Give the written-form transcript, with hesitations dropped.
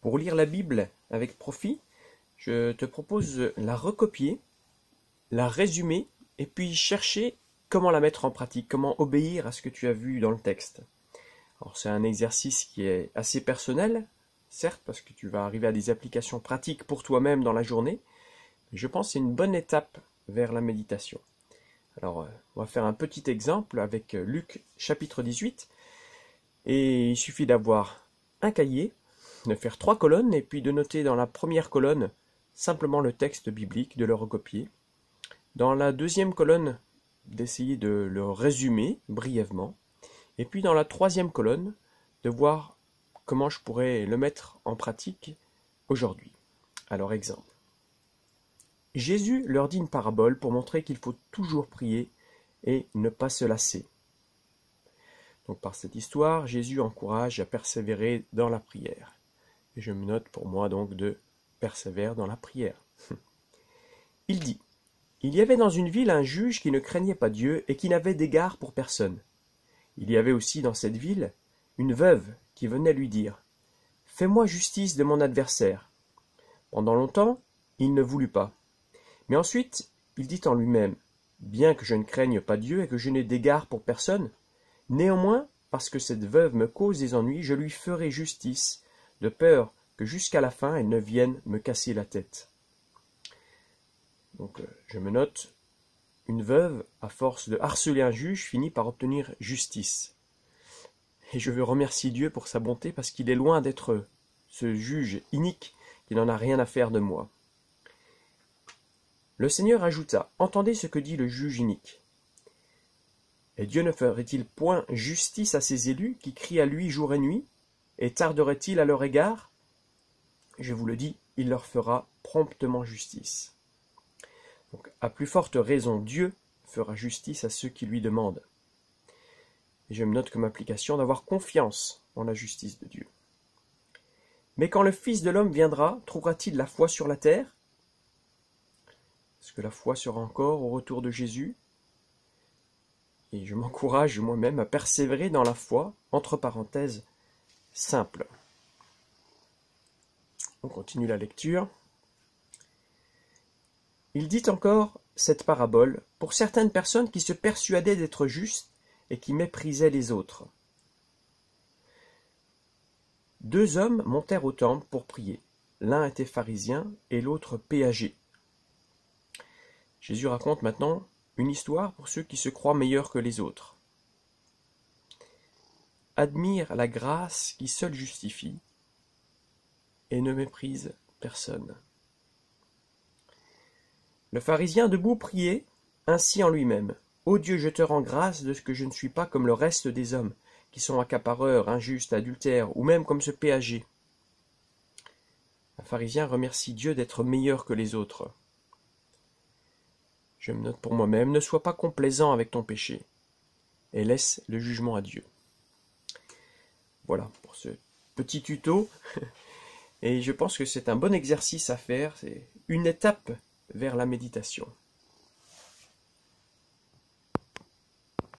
Pour lire la Bible avec profit, je te propose la recopier, la résumer et puis chercher comment la mettre en pratique, comment obéir à ce que tu as vu dans le texte. Alors c'est un exercice qui est assez personnel, certes, parce que tu vas arriver à des applications pratiques pour toi-même dans la journée, mais je pense que c'est une bonne étape vers la méditation. Alors, on va faire un petit exemple avec Luc chapitre 18, et il suffit d'avoir un cahier, de faire 3 colonnes, et puis de noter dans la première colonne simplement le texte biblique, de le recopier. Dans la deuxième colonne, d'essayer de le résumer brièvement. Et puis dans la troisième colonne, de voir comment je pourrais le mettre en pratique aujourd'hui. Alors exemple. Jésus leur dit une parabole pour montrer qu'il faut toujours prier et ne pas se lasser. Donc par cette histoire, Jésus encourage à persévérer dans la prière. Et je me note pour moi donc de persévérer dans la prière. Il dit, il y avait dans une ville un juge qui ne craignait pas Dieu et qui n'avait d'égard pour personne. Il y avait aussi dans cette ville une veuve qui venait lui dire « Fais-moi justice de mon adversaire ». Pendant longtemps, il ne voulut pas. Mais ensuite, il dit en lui-même « Bien que je ne craigne pas Dieu et que je n'ai d'égard pour personne, néanmoins, parce que cette veuve me cause des ennuis, je lui ferai justice, de peur que jusqu'à la fin elle ne vienne me casser la tête. » Donc je me note, une veuve, à force de harceler un juge, finit par obtenir justice. Et je veux remercier Dieu pour sa bonté parce qu'il est loin d'être ce juge inique qui n'en a rien à faire de moi. Le Seigneur ajouta, « Entendez ce que dit le juge inique. Et Dieu ne ferait-il point justice à ses élus qui crient à lui jour et nuit, et tarderait-il à leur égard? Je vous le dis, il leur fera promptement justice. » Donc, à plus forte raison, Dieu fera justice à ceux qui lui demandent. Et je me note comme application d'avoir confiance en la justice de Dieu. Mais quand le Fils de l'homme viendra, trouvera-t-il la foi sur la terre? Est-ce que la foi sera encore au retour de Jésus? Et je m'encourage moi-même à persévérer dans la foi, entre parenthèses, simple. On continue la lecture. Il dit encore cette parabole pour certaines personnes qui se persuadaient d'être justes et qui méprisaient les autres. 2 hommes montèrent au temple pour prier. L'un était pharisien et l'autre péager. Jésus raconte maintenant une histoire pour ceux qui se croient meilleurs que les autres. Admire la grâce qui seule justifie et ne méprise personne. Le pharisien debout priait ainsi en lui-même. « Ô Dieu, je te rends grâce de ce que je ne suis pas comme le reste des hommes, qui sont accapareurs, injustes, adultères, ou même comme ce péager. » Un pharisien remercie Dieu d'être meilleur que les autres. Je me note pour moi-même, ne sois pas complaisant avec ton péché, et laisse le jugement à Dieu. Voilà pour ce petit tuto, et je pense que c'est un bon exercice à faire, c'est une étape vers la méditation.